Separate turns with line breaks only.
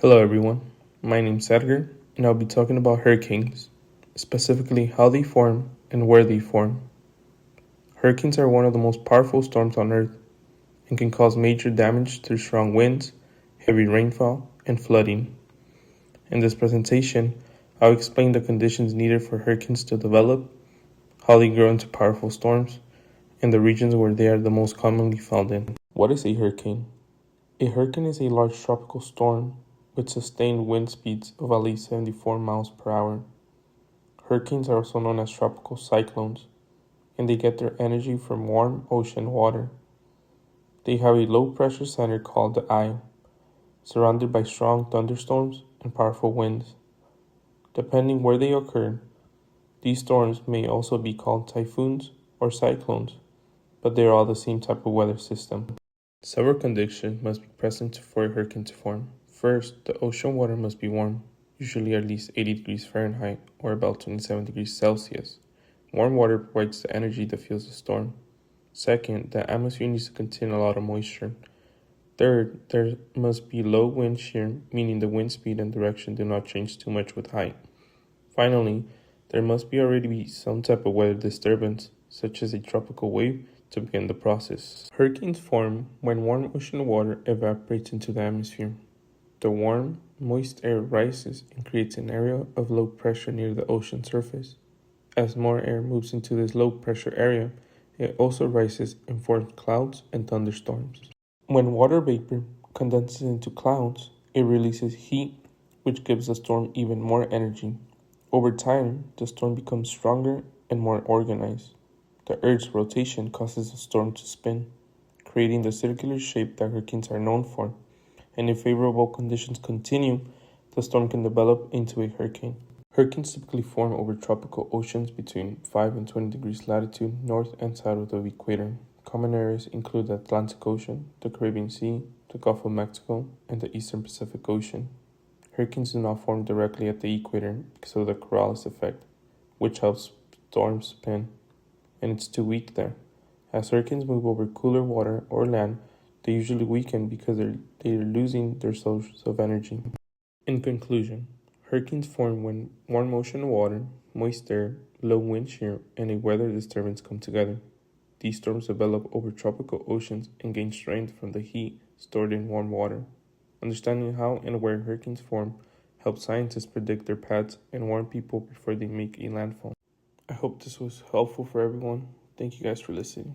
Hello, everyone. My name's Edgar, and I'll be talking about hurricanes, specifically how they form and where they form. Hurricanes are one of the most powerful storms on Earth and can cause major damage through strong winds, heavy rainfall, and flooding. In this presentation, I'll explain the conditions needed for hurricanes to develop, how they grow into powerful storms, and the regions where they are the most commonly found in. What is a hurricane? A hurricane is a large tropical storm with sustained wind speeds of at least 74 miles per hour. Hurricanes are also known as tropical cyclones, and they get their energy from warm ocean water. They have a low pressure center called the eye, surrounded by strong thunderstorms and powerful winds. Depending where they occur, these storms may also be called typhoons or cyclones, but they are all the same type of weather system. Several conditions must be present for a hurricane to form. First, the ocean water must be warm, usually at least 80 degrees Fahrenheit or about 27 degrees Celsius. Warm water provides the energy that fuels the storm. Second, the atmosphere needs to contain a lot of moisture. Third, there must be low wind shear, meaning the wind speed and direction do not change too much with height. Finally, there must already be some type of weather disturbance, such as a tropical wave, to begin the process. Hurricanes form when warm ocean water evaporates into the atmosphere. The warm, moist air rises and creates an area of low pressure near the ocean surface. As more air moves into this low pressure area, it also rises and forms clouds and thunderstorms. When water vapor condenses into clouds, it releases heat, which gives the storm even more energy. Over time, the storm becomes stronger and more organized. The Earth's rotation causes the storm to spin, creating the circular shape that hurricanes are known for. And if favorable conditions continue, the storm can develop into a hurricane. Hurricanes typically form over tropical oceans between 5 and 20 degrees latitude north and south of the equator. Common areas include the Atlantic Ocean, the Caribbean Sea, the Gulf of Mexico, and the Eastern Pacific Ocean. Hurricanes do not form directly at the equator because of the Coriolis effect, which helps storms spin, and it's too weak there. As hurricanes move over cooler water or land, they usually weaken because they're losing their source of energy. In conclusion, hurricanes form when warm ocean water, moist air, low wind shear, and a weather disturbance come together. These storms develop over tropical oceans and gain strength from the heat stored in warm water. Understanding how and where hurricanes form helps scientists predict their paths and warn people before they make a landfall. I hope this was helpful for everyone. Thank you guys for listening.